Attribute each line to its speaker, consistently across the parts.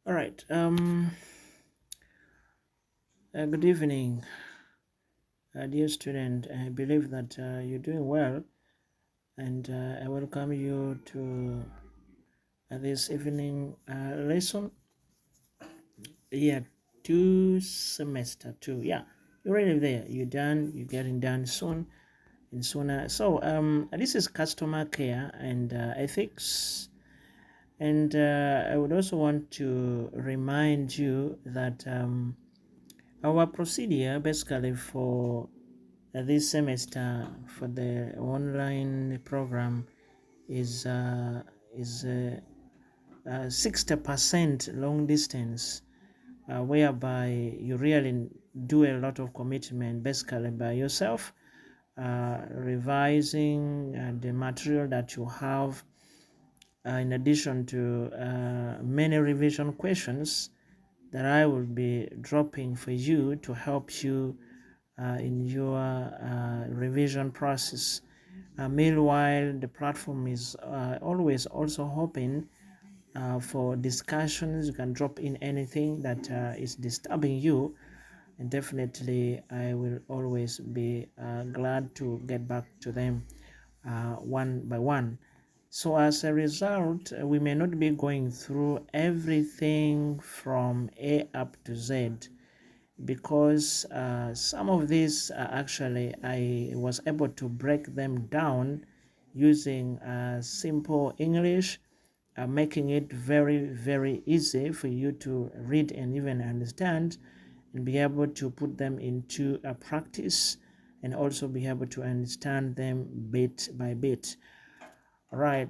Speaker 1: All right. Good evening, dear student. I believe that you're doing well, and I welcome you to this evening lesson. Yeah, two semester two. Yeah, you're already there. You're done. You're getting done soon and sooner. So, this is customer care and ethics. And I would also want to remind you that our procedure basically for this semester for the online program is uh, is 60% long distance, whereby you really do a lot of commitment basically by yourself, revising the material that you have, in addition to many revision questions that I will be dropping for you to help you in your revision process. Meanwhile, the platform is always also open for discussions. You can drop in anything that is disturbing you, and definitely I will always be glad to get back to them one by one. So as a result, we may not be going through everything from A up to Z, because some of these actually I was able to break them down using simple English, making it very, very easy for you to read and even understand, and be able to put them into a practice and also be able to understand them bit by bit. All right.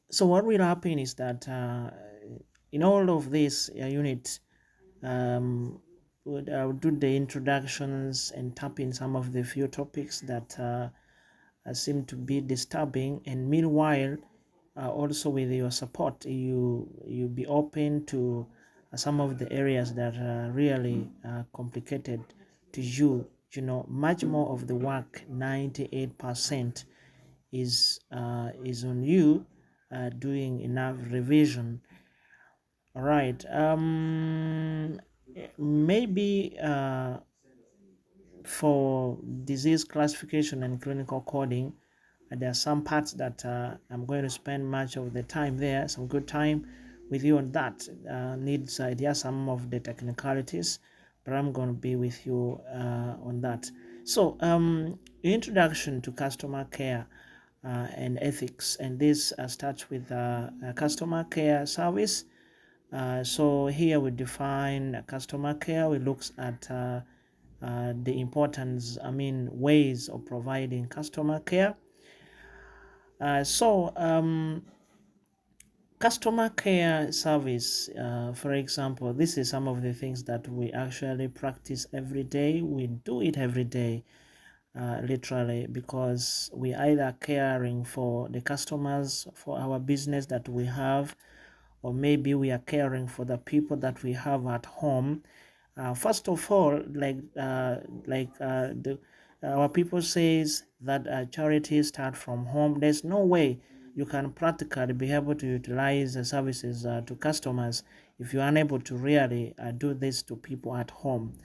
Speaker 1: So what will happen is that in all of this unit, I'll do the introductions and tap in some of the few topics that seem to be disturbing, and meanwhile, also with your support, you be open to some of the areas that are really complicated to you. You know, much more of the work, 98%, is on you, doing enough revision. All right. Maybe for disease classification and clinical coding, there are some parts that I'm going to spend much of the time there, some good time with you on that. Needs idea some of the technicalities, but I'm going to be with you on that. So, introduction to customer care and ethics, and this starts with customer care service. So here we define customer care. We looks at the importance, ways of providing customer care. Customer care service, for example, this is some of the things that we actually practice every day. We do it every day, literally, because we either caring for the customers for our business that we have, or maybe we are caring for the people that we have at home. First of all, our people says that charity start from home. There's no way you can practically be able to utilize the services to customers if you're unable to really do this to people at home.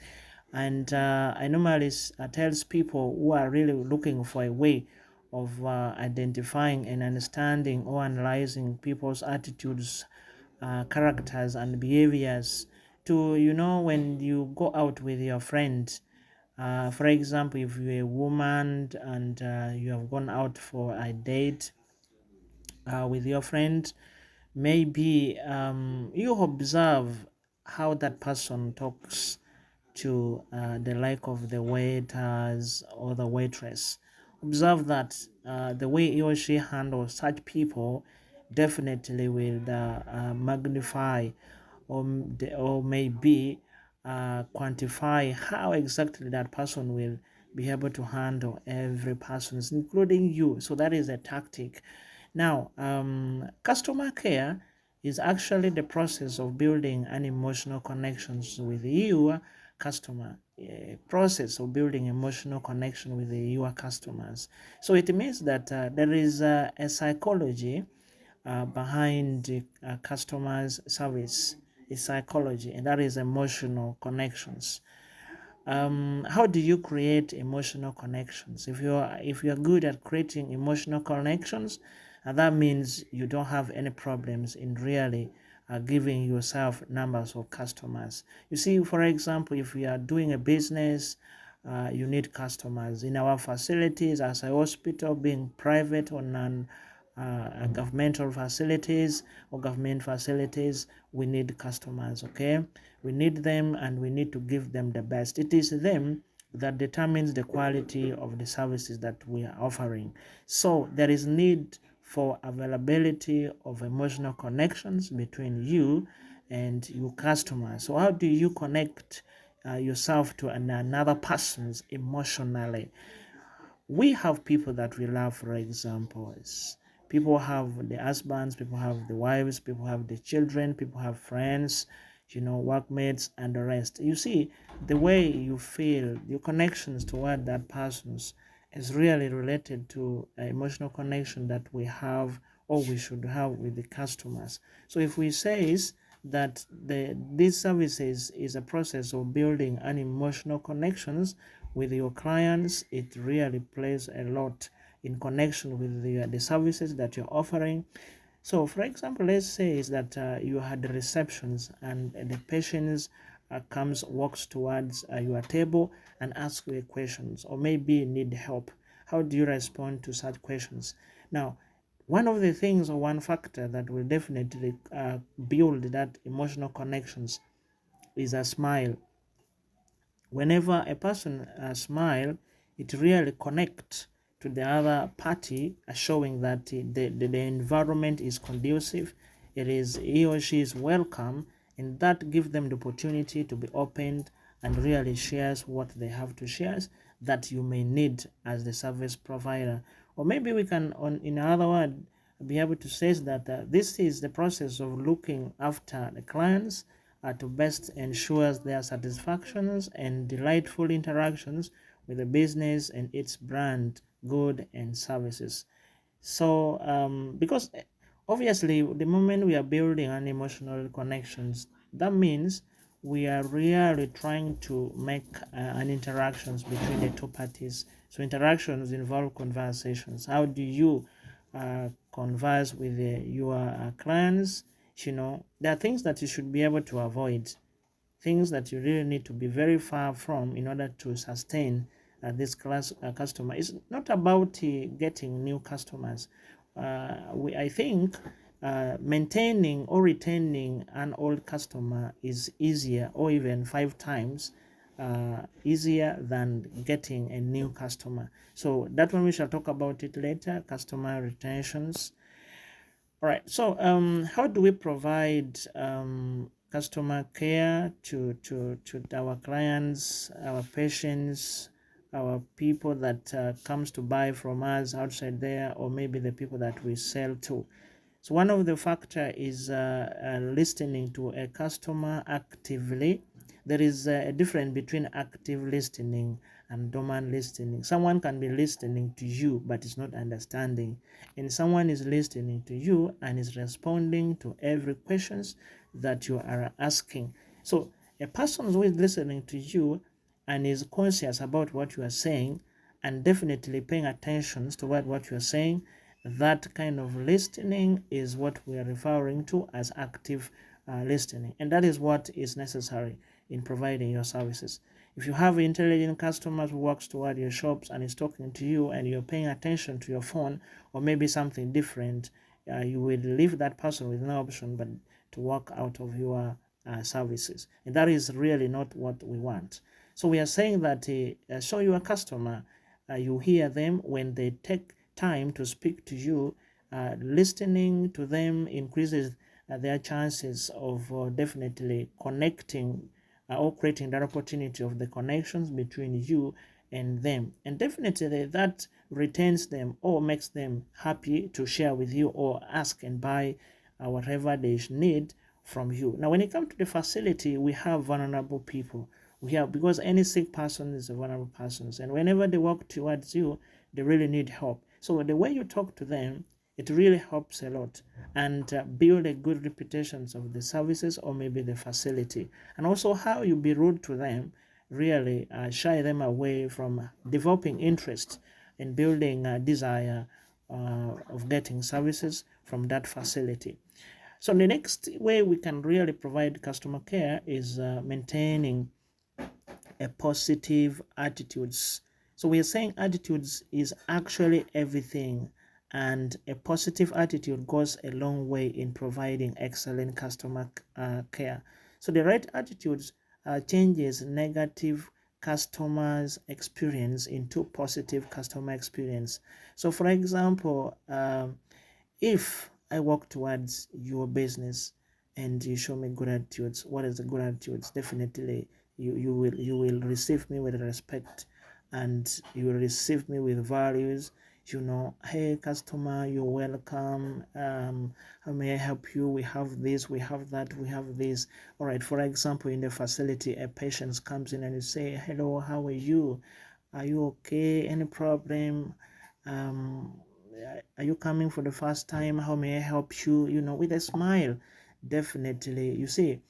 Speaker 1: And I normally tells people who are really looking for a way of identifying and understanding or analyzing people's attitudes, characters and behaviors, to, when you go out with your friends, for example, if you're a woman and you have gone out for a date with your friend, maybe you observe how that person talks to the like of the waiters or the waitress. Observe that the way he or she handles such people definitely will magnify, or maybe quantify how exactly that person will be able to handle every person, including you. So that is a tactic. Now, customer care is actually the process of building an emotional connections with your customer, a process of building emotional connection with your customers. So it means that there is a psychology behind the customer's service is psychology, and that is emotional connections. How do you create emotional connections? If you're good at creating emotional connections, that means you don't have any problems in really giving yourself numbers of customers. You see, for example, if you are doing a business, you need customers in our facilities as a hospital, being private or non governmental facilities or government facilities. We need customers. Okay, we need them, and we need to give them the best. It is them that determines the quality of the services that we are offering. So there is need for availability of emotional connections between you and your customers. So how do you connect yourself to another person's emotionally? We have people that we love, for example. People have the husbands, people have the wives, people have the children, people have friends, workmates, and the rest. You see, the way you feel, your connections toward that person's is really related to emotional connection that we have or we should have with the customers. So if we say that these services is a process of building an emotional connections with your clients, it really plays a lot in connection with the services that you're offering. So for example, let's say is that you had the receptions, and the patients walks towards your table and asks you questions, or maybe need help. How do you respond to such questions? Now, one of the things, or one factor that will definitely build that emotional connections is a smile. Whenever a person smile, it really connects to the other party, showing that the environment is conducive, it is he or she is welcome, and that gives them the opportunity to be opened and really shares what they have to share that you may need as the service provider. Or maybe we can, in other words, be able to say that this is the process of looking after the clients to best ensures their satisfactions and delightful interactions with the business and its brand, good and services. So, because obviously, the moment we are building an emotional connections, that means we are really trying to make an interactions between the two parties. So interactions involve conversations. How do you converse with your clients? There are things that you should be able to avoid, things that you really need to be very far from in order to sustain this class customer. It's not about getting new customers. I think maintaining or retaining an old customer is easier, or even 5 times easier than getting a new customer. So that one we shall talk about it later, customer retentions. All right. So, how do we provide customer care to our clients, our patients, our people that comes to buy from us outside there, or maybe the people that we sell to? So one of the factor is listening to a customer actively. There is a difference between active listening and dormant listening. Someone can be listening to you but is not understanding, and someone is listening to you and is responding to every questions that you are asking. So a person who is listening to you and is conscious about what you are saying and definitely paying attention to what you are saying, that kind of listening is what we are referring to as active listening, and that is what is necessary in providing your services. If you have intelligent customers who walks toward your shops and is talking to you and you're paying attention to your phone or maybe something different, you will leave that person with no option but to walk out of your services, and that is really not what we want. So we are saying that show your customer, you hear them when they take time to speak to you. Listening to them increases their chances of definitely connecting or creating that opportunity of the connections between you and them, and definitely that retains them or makes them happy to share with you or ask and buy whatever they need from you. Now when it comes to the facility, we have vulnerable people. We have, because any sick person is a vulnerable person, and whenever they walk towards you, they really need help. So the way you talk to them It really helps a lot, and build a good reputations of the services or maybe the facility. And also how you be rude to them really shy them away from developing interest in building a desire of getting services from that facility. So the next way we can really provide customer care is maintaining a positive attitudes. So we are saying attitudes is actually everything, and a positive attitude goes a long way in providing excellent customer care. So the right attitudes changes negative customers experience into positive customer experience. So for example, if I walk towards your business and you show me good attitudes, what is the good attitudes? Definitely you will receive me with respect, and you will receive me with values. Hey customer, you're welcome. How may I help you? We have this, we have that, we have this. All right, for example, in the facility, a patient comes in and you say, hello, how are you? Are you okay? Any problem? um are you coming for the first time? How may I help you? With a smile. Definitely, you see,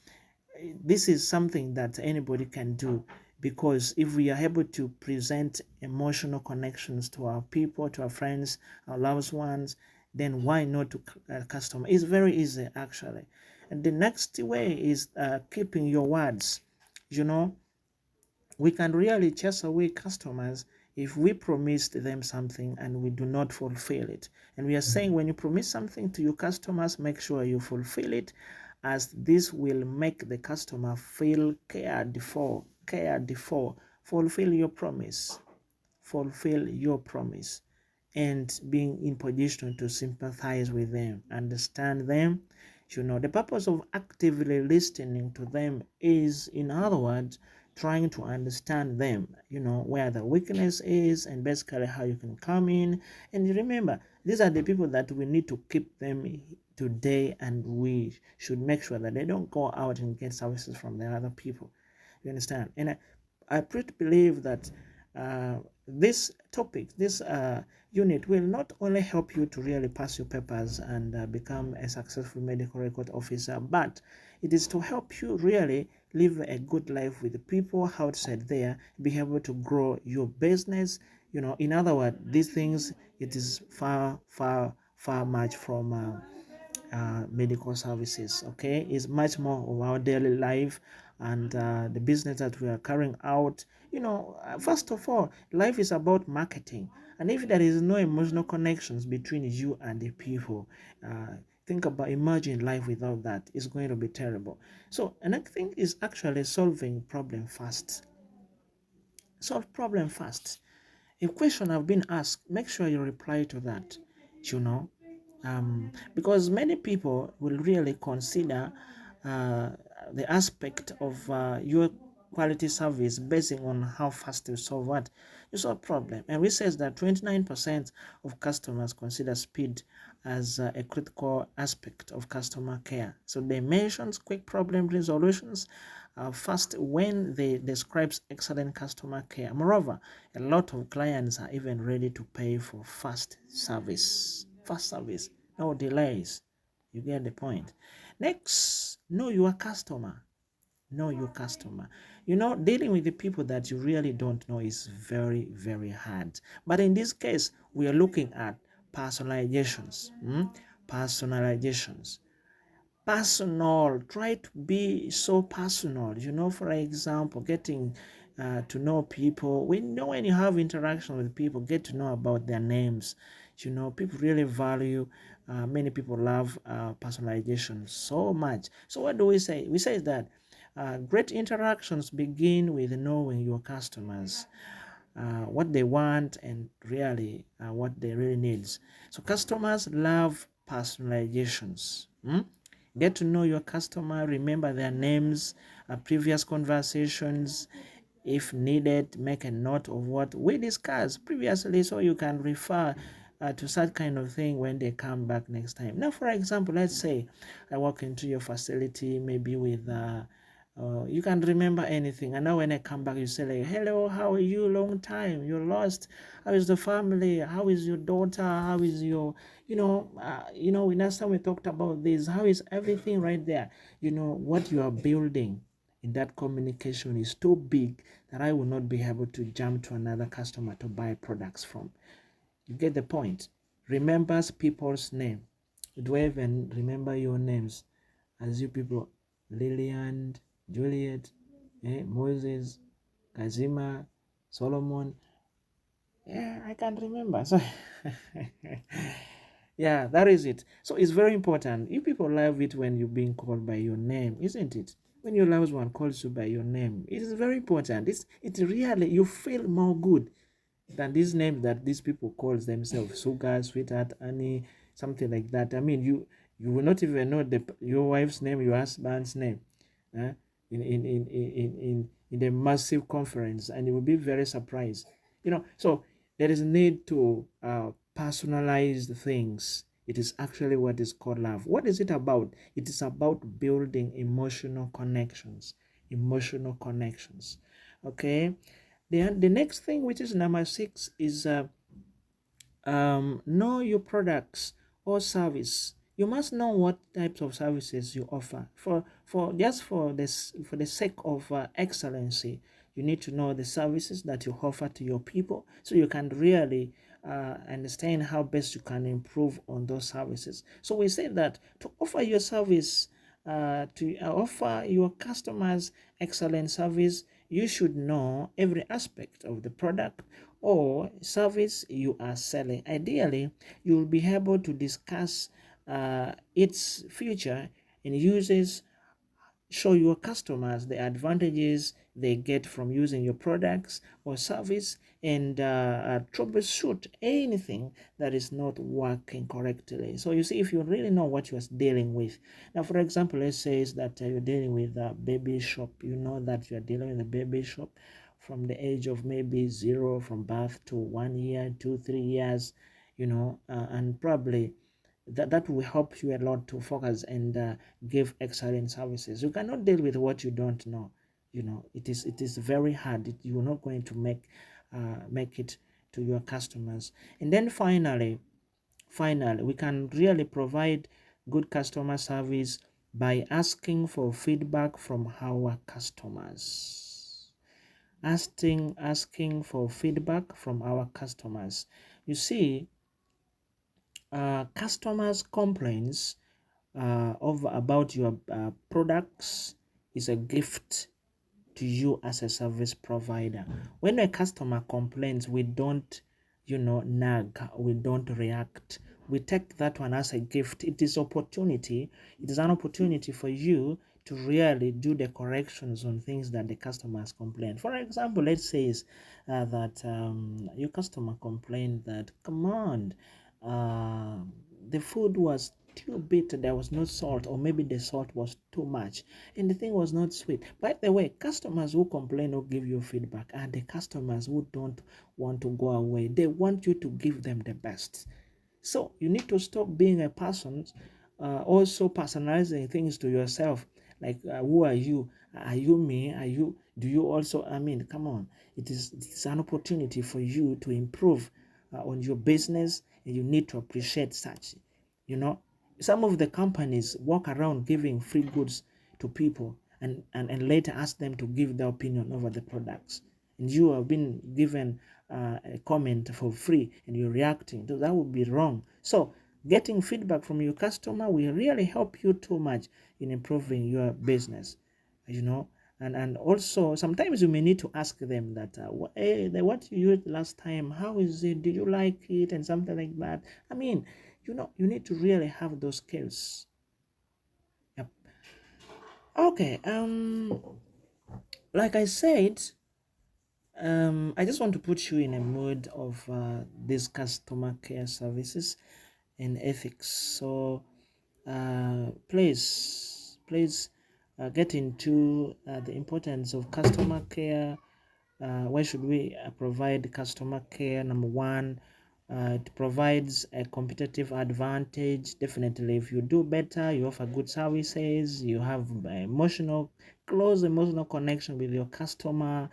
Speaker 1: this is something that anybody can do, because if we are able to present emotional connections to our people, to our friends, our loved ones, then why not to customer? It's very easy actually. And the next way is keeping your words. you know we can really chase away customers if we promised them something and we do not fulfill it. And we are saying, when you promise something to your customers, make sure you fulfill it, as this will make the customer feel cared for. Fulfill your promise. Fulfill your promise, and being in position to sympathize with them, understand them. The purpose of actively listening to them is, in other words, trying to understand them, where the weakness is, and basically how you can come in. And you remember, these are the people that we need to keep them today, and we should make sure that they don't go out and get services from the other people. You understand? And I pretty believe that this topic, this unit will not only help you to really pass your papers and become a successful medical record officer, but it is to help you really live a good life with the people outside there, be able to grow your business. In other words, these things, it is far, far, far much from medical services. Okay, is much more of our daily life, and the business that we are carrying out. First of all, life is about marketing, and if there is no emotional connections between you and the people, think about, imagine life without that. It's going to be terrible. So another thing is actually solving problem fast. Solve problem fast. A question I've been asked, make sure you reply to that. you know because many people will really consider uh, the aspect of your quality service basing on how fast you solve what you solve problem. And we says that 29% of customers consider speed as a critical aspect of customer care. So they mentions quick problem resolutions fast when they describes excellent customer care. Moreover, a lot of clients are even ready to pay for fast service. Fast service, no delays. You get the point. Next, know your customer. Know your customer. Dealing with the people that you really don't know is very, very hard. But in this case, we are looking at personalizations. Personalizations. Personal. Try to be so personal. For example, getting to know people. When you have interaction with people, get to know about their names. People really value, many people love personalization so much. So what do we say? We say that great interactions begin with knowing your customers, what they want, and really what they really needs. So customers love personalizations. Get to know your customer, remember their names, previous conversations. If needed, make a note of what we discussed previously, so you can refer to such kind of thing when they come back next time. Now, for example, let's say I walk into your facility maybe with You can remember anything. And now when I come back, you say like, hello, how are you? Long time. You're lost. How is the family? How is your daughter? How is your, last time we talked about this, how is everything right there? What you are building in that communication is too big that I will not be able to jump to another customer to buy products from. You get the point. Remembers people's name. Do I even remember your names as you people? Lillian, Juliet, Moses, Kazima, Solomon. Yeah, I can't remember. So yeah, that is it. So it's very important. You people love it when you're being called by your name, isn't it? When your loved one calls you by your name, it is very important. It's really, you feel more good than these names that these people calls themselves, sugar, sweetheart, honey, something like that. I mean, you will not even know your wife's name, your husband's name, uh, in a massive conference, and you will be very surprised. So there is need to personalize things. It is actually what is called love. What is it about? It is about building emotional connections. Emotional connections. Okay. The next thing, which is number 6, is know your products or service. You must know what types of services you offer. For the sake of excellency, you need to know the services that you offer to your people, so you can really understand how best you can improve on those services. So we say that to offer your service, to offer your customers excellent service, you should know every aspect of the product or service you are selling. Ideally, you will be able to discuss its future and uses, show your customers the advantages they get from using your products or service, and troubleshoot anything that is not working correctly. So you see, if you really know what you're dealing with. Now, for example, let's say is that you're dealing with a baby shop. You know that you're dealing with a baby shop from the age of maybe 0 from birth to 1 year, 2, 3 years, and probably that will help you a lot to focus and give excellent services. You cannot deal with what you don't know. It is very hard. You're not going to make it to your customers. And then finally, we can really provide good customer service by asking for feedback from our customers. Asking for feedback from our customers. You see, customers' complaints about your products is a gift to you as a service provider. When a customer complains, we don't, nag, we don't react. We take that one as a gift. It is an opportunity for you to really do the corrections on things that the customers complain. For example, let's say that your customer complained that, come on, uh, the food was too bitter, there was no salt, or maybe the salt was too much and the thing was not sweet. By the way, customers who complain or give you feedback are the customers who don't want to go away. They want you to give them the best. So you need to stop being a person also personalizing things to yourself. Like, who are you? Are you me? Do you also? I mean, come on. It's an opportunity for you to improve on your business, and you need to appreciate such. You know, some of the companies walk around giving free goods to people, and later ask them to give their opinion over the products. And you have been given a comment for free and you're reacting. So that would be wrong. So getting feedback from your customer will really help you too much in improving your business. you know and also sometimes you may need to ask them that what you used last time, how is it, did you like it, and something like that. I mean, you need to really have those skills. Yep. Okay. Like I said, I just want to put you in a mood of these customer care services and ethics. So please get into the importance of customer care. Why should we provide customer care? Number one, It provides a competitive advantage. Definitely, if you do better, you offer good services, you have close emotional connection with your customer.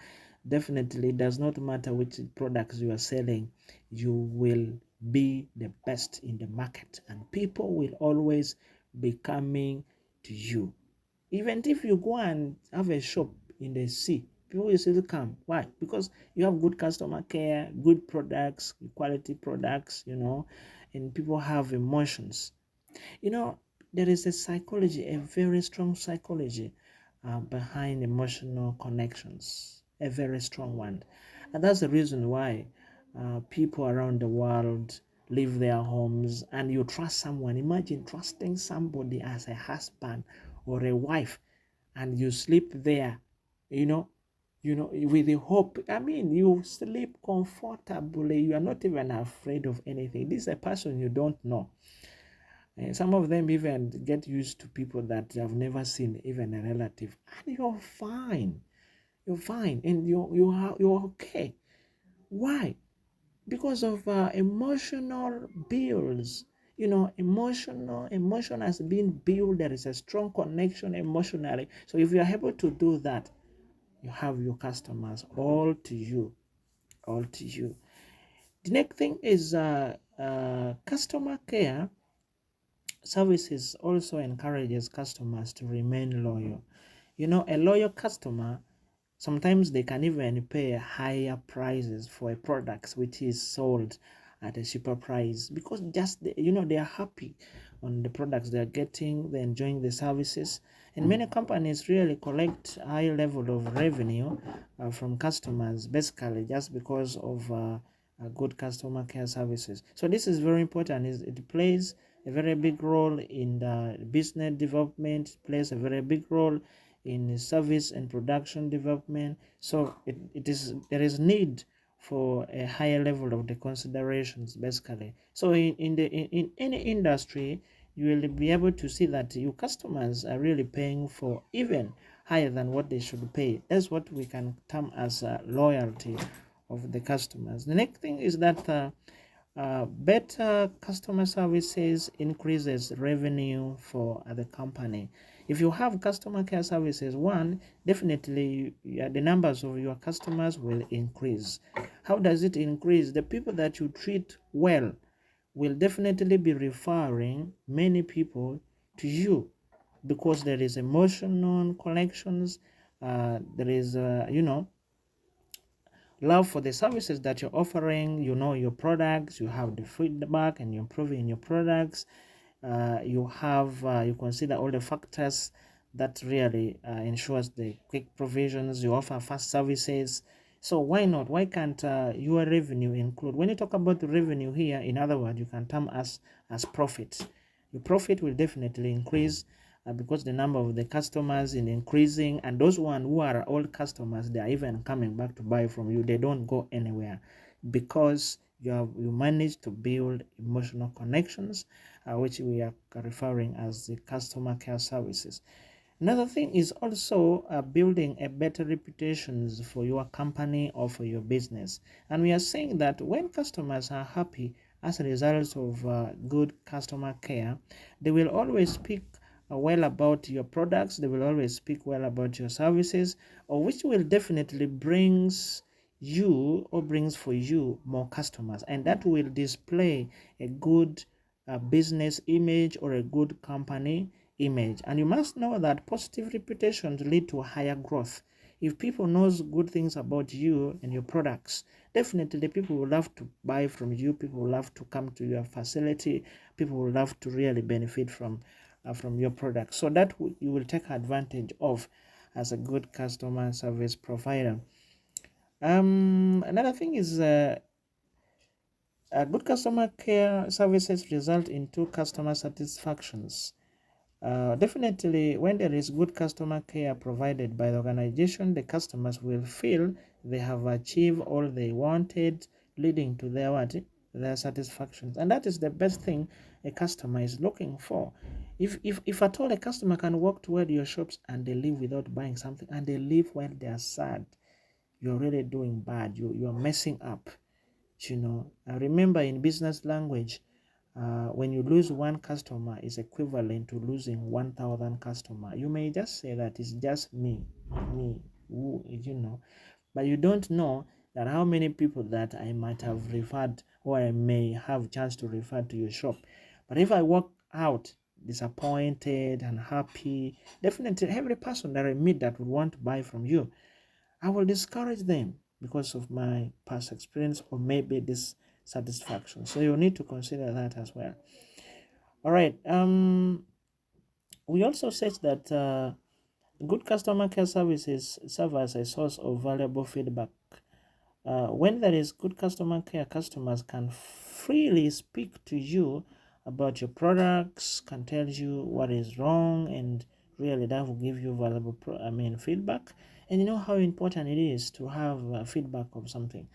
Speaker 1: Definitely, it does not matter which products you are selling, you will be the best in the market, and people will always be coming to you. Even if you go and have a shop in the sea, people will still come. Why? Because you have good customer care, good products, quality products, and people have emotions. You know, there is a psychology, a very strong psychology behind emotional connections, a very strong one. And that's the reason why people around the world leave their homes and you trust someone. Imagine trusting somebody as a husband or a wife, and you sleep there, you know, with the hope. I mean, you sleep comfortably. You are not even afraid of anything. This is a person you don't know. And some of them even get used to people that they have never seen, even a relative, and you're fine. You're fine, and you're okay. Why? Because of emotional builds. Emotion has been built. There is a strong connection emotionally. So if you are able to do that, you have your customers all to you, all to you. The next thing is customer care services also encourages customers to remain loyal. A loyal customer, sometimes they can even pay higher prices for a product which is sold at a cheaper price, because just they are happy on the products they are getting, they're enjoying the services. And many companies really collect high level of revenue from customers, basically just because of good customer care services. So this is very important. It plays a very big role in the business development, plays a very big role in service and production development. So there is need for a higher level of the considerations, basically. So in any industry, you will be able to see that your customers are really paying for even higher than what they should pay. That's what we can term as loyalty of the customers. The next thing is that better customer services increases revenue for the company. If you have customer care services, one, definitely the numbers of your customers will increase. How does it increase? The people that you treat well will definitely be referring many people to you, because there is emotional connections. There is love for the services that you're offering. Your products, you have the feedback and you're improving your products. You consider all the factors that really ensures the quick provisions. You offer fast services. So why not? Why can't your revenue include? When you talk about the revenue here, in other words, you can term as profit. Your profit will definitely increase because the number of the customers is increasing, and those one who are old customers, they are even coming back to buy from you. They don't go anywhere because you managed to build emotional connections, which we are referring as the customer care services. Another thing is also building a better reputation for your company or for your business. And we are saying that when customers are happy as a result of good customer care, they will always speak well about your products, they will always speak well about your services, or which will definitely brings for you more customers, and that will display a good business image or a good company image. And you must know that positive reputations lead to higher growth. If people knows good things about you and your products, definitely people will love to buy from you, people will love to come to your facility, people will love to really benefit from your product. So that you will take advantage of as a good customer service provider. Another thing is good customer care services result in two customer satisfactions. Definitely, when there is good customer care provided by the organization, the customers will feel they have achieved all they wanted, leading to their satisfactions. And that is the best thing a customer is looking for. If at all a customer can walk toward your shops and they leave without buying something, and they leave while they are sad, you're really doing bad. You're messing up. I remember in business language, when you lose one customer is equivalent to losing 1,000 customer. You may just say that it's just me, but you don't know that how many people that I might have referred or I may have chance to refer to your shop. But if I walk out disappointed and happy, definitely every person that I meet that would want to buy from you, I will discourage them because of my past experience or maybe dissatisfaction. So you need to consider that as well. All right. We also said that good customer care services serve as a source of valuable feedback. When there is good customer care, customers can freely speak to you about your products, can tell you what is wrong, and really that will give you valuable feedback. And you know how important it is to have feedback of something.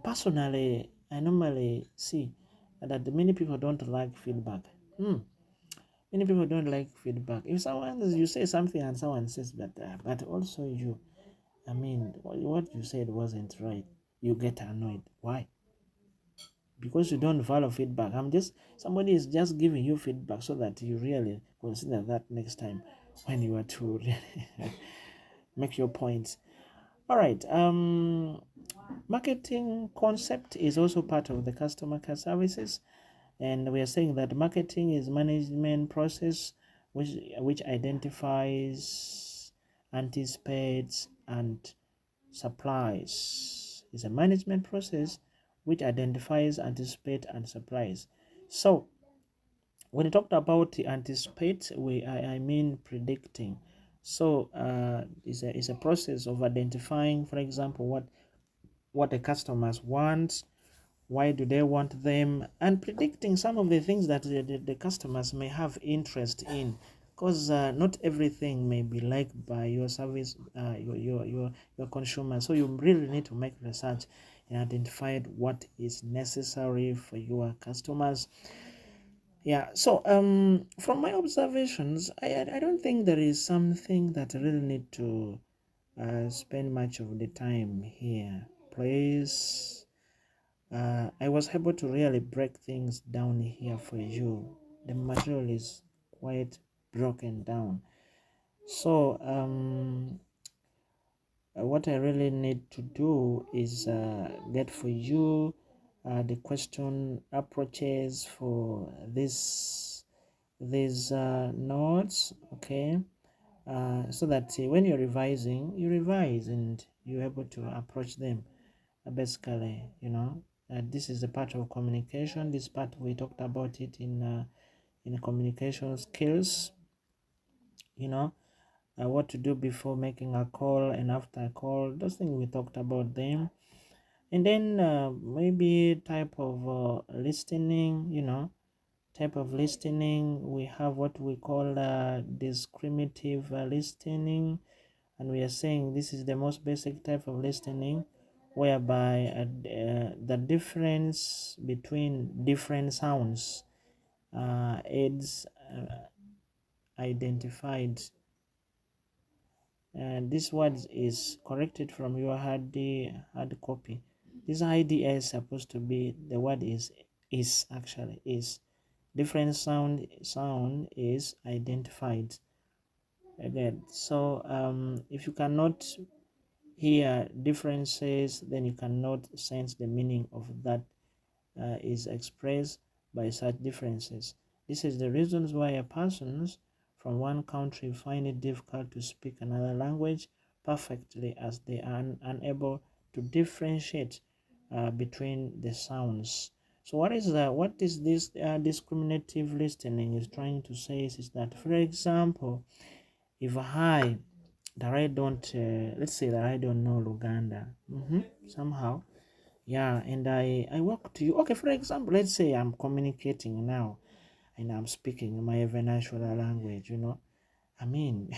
Speaker 1: Personally, I normally see that many people don't like feedback. Many people don't like feedback. If you say something and someone says but also what you said wasn't right, you get annoyed. Why? Because you don't value feedback. Somebody is just giving you feedback so that you really consider that next time when you are to really make your points. All right. Marketing concept is also part of the customer care services, and we are saying that marketing is management process which identifies, anticipates, and supplies. Is a management process which identifies, anticipates, and supplies. So when you talked about the anticipate, I mean predicting. So is a process of identifying, for example, what the customers want, why do they want them, and predicting some of the things that the customers may have interest in, because not everything may be liked by your service, your consumer. So you really need to make research and identify what is necessary for your customers. Yeah, so from my observations, I don't think there is something that I really need to spend much of the time here. Please, I was able to really break things down here for you. The material is quite broken down. So what I really need to do is get for you the question approaches for these notes, okay, so that when you're revising, you revise and you're able to approach them basically. This is a part of communication. This part we talked about it in communication skills, what to do before making a call and after a call. Those things we talked about them. And then maybe type of listening, type of listening. We have what we call discriminative listening, and we are saying this is the most basic type of listening, whereby the difference between different sounds is identified. And this word is corrected from your hard copy. This ID is supposed to be, the word is actually is different sound is identified again. So if you cannot hear differences, then you cannot sense the meaning of that is expressed by such differences. This is the reasons why a persons from one country find it difficult to speak another language perfectly, as they are unable to differentiate between the sounds. So what is this discriminative listening is trying to say is that, for example, if I don't let's say that I don't know Luganda, somehow, yeah, and I walk to you. Okay, for example, let's say I'm communicating now and I'm speaking my vernacular language, I mean,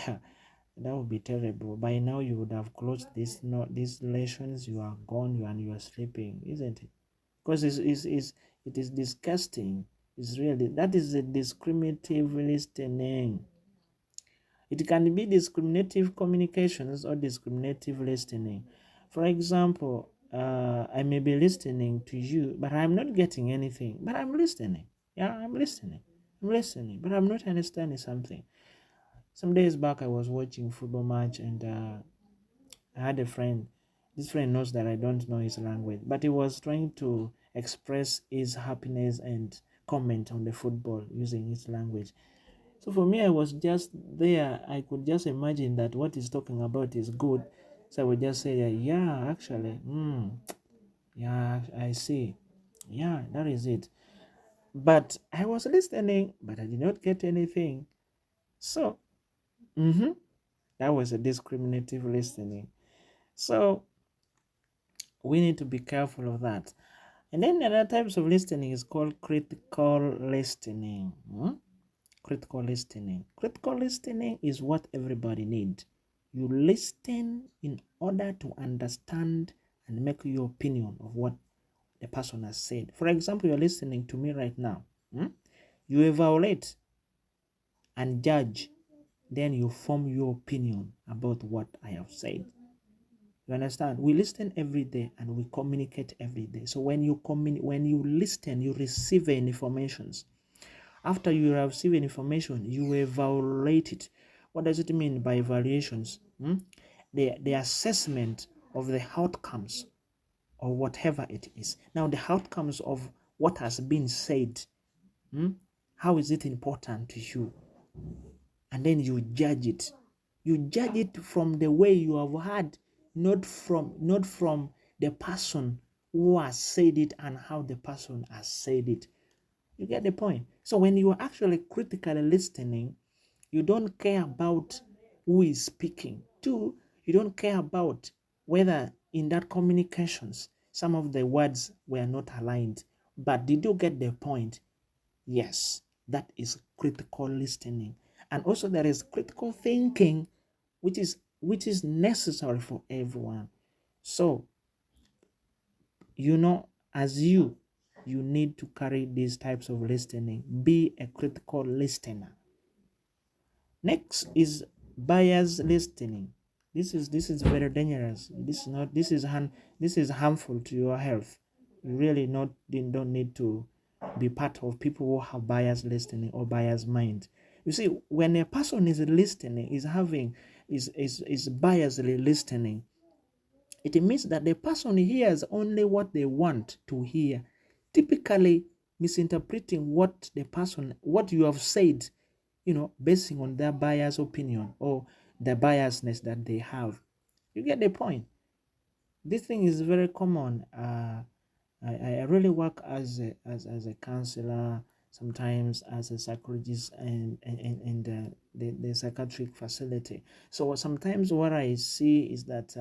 Speaker 1: that would be terrible. By now you would have closed these relations, you are gone, you are sleeping, isn't it? Because it is disgusting. It's really, that is a discriminative listening. It can be discriminative communications or discriminative listening. For example, I may be listening to you, but I'm not getting anything, but I'm listening. Yeah, I'm listening, but I'm not understanding something. Some days back, I was watching football match, and I had a friend. This friend knows that I don't know his language, but he was trying to express his happiness and comment on the football using his language. So for me, I was just there. I could just imagine that what he's talking about is good. So I would just say, yeah, actually, yeah, I see. Yeah, that is it. But I was listening, but I did not get anything. So, that was a discriminative listening. So we need to be careful of that. And then other types of listening is called critical listening. Critical listening. Critical listening is what everybody needs. You listen in order to understand and make your opinion of what the person has said. For example, you're listening to me right now. You evaluate and judge, then you form your opinion about what I have said. You understand? We listen every day and we communicate every day. So when you when you listen, you receive informations. After you have received information, you evaluate it. What does it mean by evaluations? The assessment of the outcomes or whatever it is. Now, the outcomes of what has been said, how is it important to you? And then you judge it. You judge it from the way you have heard, not from the person who has said it and how the person has said it. You get the point? So when you are actually critically listening, you don't care about who is speaking. Two, you don't care about whether in that communications some of the words were not aligned. But did you get the point? Yes, that is critical listening. And also there is critical thinking, which is necessary for everyone. So, as you need to carry these types of listening. Be a critical listener. Next is bias listening. This is very dangerous. This is harmful to your health. You really don't need to be part of people who have bias listening or bias mind. You see, when a person is listening, is biasly listening, it means that the person hears only what they want to hear, typically misinterpreting what you have said, basing on their biased opinion or the biasness that they have. You get the point? This thing is very common. I really work as a counselor, sometimes as a psychologist, and in the psychiatric facility. So sometimes what I see is that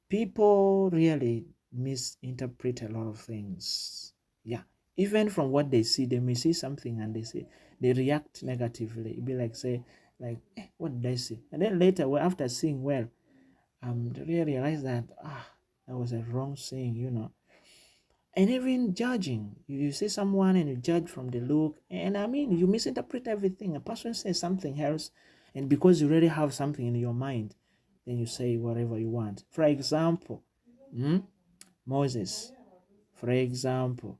Speaker 1: people really misinterpret a lot of things. Yeah, even from what they see, they may see something and they react negatively. It'd be like, say, like, what did I see? And then later, well, after seeing, well, they really realize that that was a wrong saying. And even judging, you see someone and you judge from the look, and I mean, you misinterpret everything. A person says something else, and because you already have something in your mind, then you say whatever you want. For example, Moses, for example,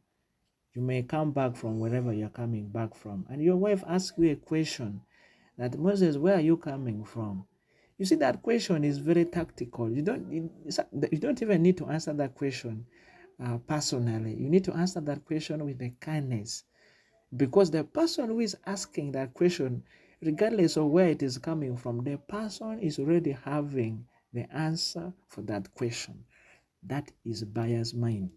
Speaker 1: you may come back from wherever you're coming back from, and your wife asks you a question that, Moses, where are you coming from? You see, that question is very tactical. You don't even need to answer that question personally. You need to answer that question with a kindness, because the person who is asking that question, regardless of where it is coming from, the person is already having the answer for that question. That is bias mind.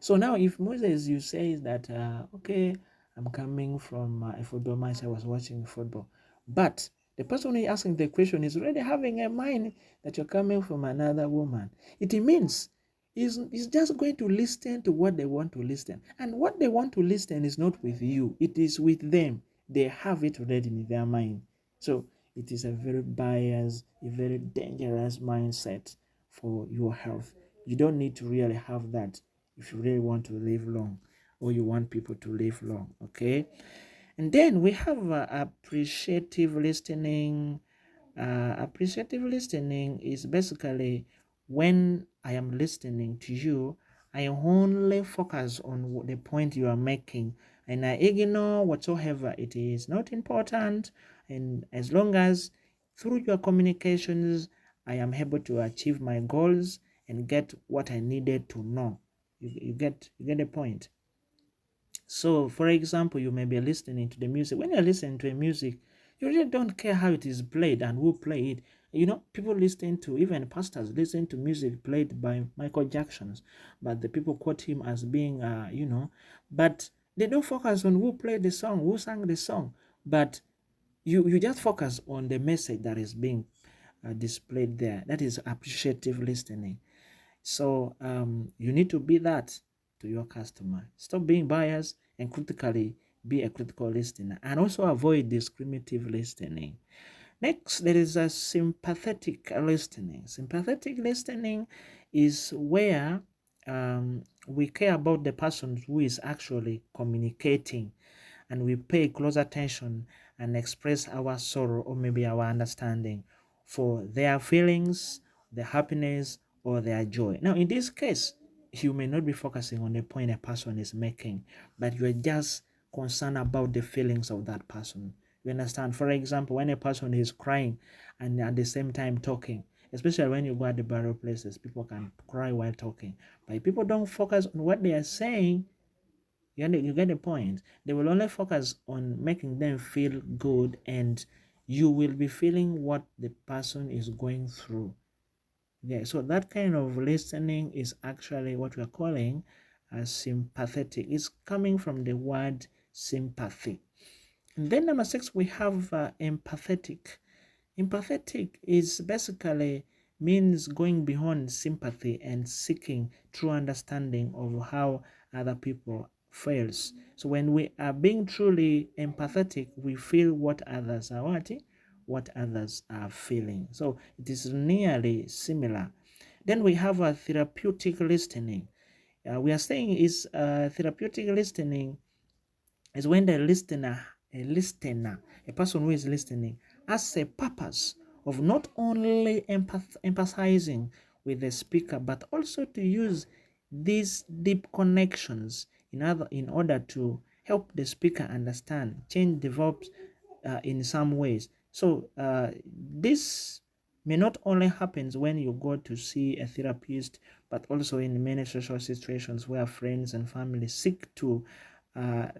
Speaker 1: So now, if Moses, you say that, okay, I'm coming from a football match, I was watching football, but the person who is asking the question is already having a mind that you're coming from another woman. It means he's just going to listen to what they want to listen. And what they want to listen is not with you, it is with them. They have it already in their mind. So it is a very biased, a very dangerous mindset for your health. You don't need to really have that if you really want to live long, or you want people to live long. Okay. And then we have appreciative listening. Appreciative listening is basically when I am listening to you, I only focus on the point you are making and I ignore whatsoever it is not important. And as long as through your communications, I am able to achieve my goals and get what I needed to know. You get the point. So, for example, you may be listening to the music. When you're listening to a music, you really don't care how it is played and who play it. People listen to, even pastors listen to music played by Michael Jackson's, but the people quote him as being, but they don't focus on who played the song, who sang the song, but you just focus on the message that is being displayed there. That is appreciative listening. So you need to be that to your customer. Stop being biased and critically be a critical listener, and also avoid discriminative listening. Next, there is a sympathetic listening. Sympathetic listening is where we care about the person who is actually communicating, and we pay close attention and express our sorrow or maybe our understanding for their feelings, their happiness, or their joy. Now, in this case, you may not be focusing on the point a person is making, but you are just concerned about the feelings of that person. You understand? For example, when a person is crying and at the same time talking, especially when you go at the burial places, people can cry while talking, but people don't focus on what they are saying. You get the point. They will only focus on making them feel good, and you will be feeling what the person is going through. Yeah, so that kind of listening is actually what we are calling sympathetic. It's coming from the word sympathy. And then number 6, we have empathetic. Empathetic is basically means going beyond sympathy and seeking true understanding of how other people feels. So when we are being truly empathetic, we feel what others are what others are feeling. So it is nearly similar. Then we have a therapeutic listening. We are saying is therapeutic listening is when the a person who is listening, has a purpose of not only empathizing with the speaker, but also to use these deep connections in order to help the speaker understand, change develops in some ways. So this may not only happens when you go to see a therapist, but also in many social situations where friends and family seek to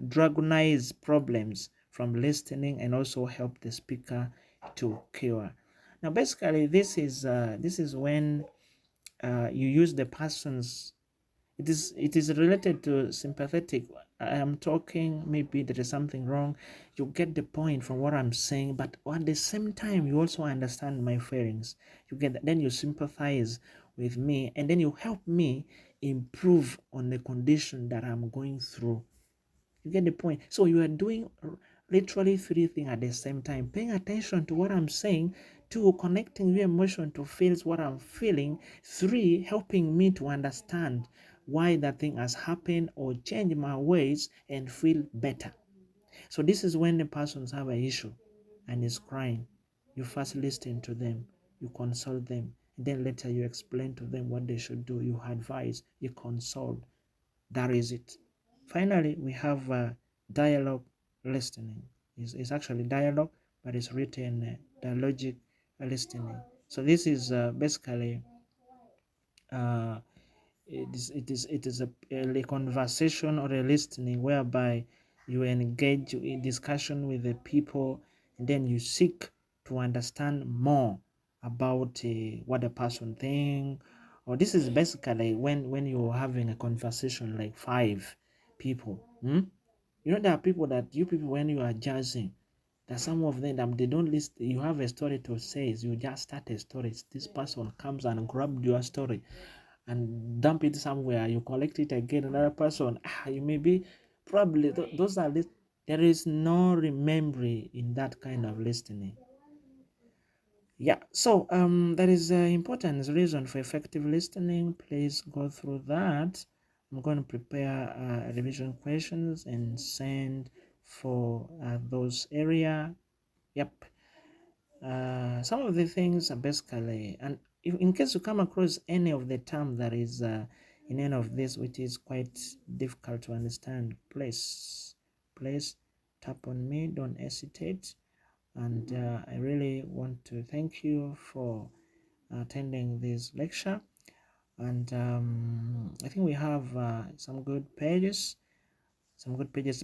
Speaker 1: diagnose problems from listening and also help the speaker to cure. Now, basically, this is when you use the person's. It is related to sympathetic. I am talking, maybe there is something wrong. You get the point from what I'm saying, but at the same time, you also understand my feelings. You get that, then you sympathize with me, and then you help me improve on the condition that I'm going through. You get the point? So you are doing literally three things at the same time: paying attention to what I'm saying, two, connecting your emotion to feel what I'm feeling, three, helping me to understand why that thing has happened or change my ways and feel better. So this is when the persons have an issue and is crying. You first listen to them, you consult them, and then later you explain to them what they should do. You advise, you consult. That is it. Finally, we have dialogue listening. It's actually dialogue, but it's written dialogic listening. So this is basically uh, it is a conversation or a listening whereby you engage in discussion with the people, and then you seek to understand more about what the person think. Or this is basically when you're having a conversation like five people. There are people that you people, when you are judging, that some of them they don't list. You have a story to say, you just start a story. This person comes and grab your story and dump it somewhere. You collect it again, another person. You may be probably those are there is no remembering in that kind of listening. Yeah, so that is an important reason for effective listening. Please go through that. I'm going to prepare revision questions and send for those area. Yep. Some of the things are basically, and if, in case you come across any of the term that is in any of this which is quite difficult to understand, please tap on me, don't hesitate. And I really want to thank you for attending this lecture. And I think we have some good pages,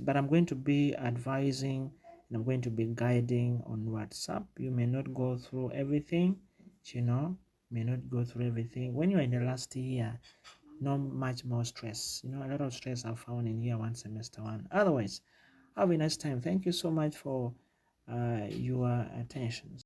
Speaker 1: but I'm going to be advising and I'm going to be guiding on WhatsApp. You may not go through everything, may not go through everything. When you're in the last year, not much more stress. A lot of stress I found in year one, semester one. Otherwise, have a nice time. Thank you so much for your attention.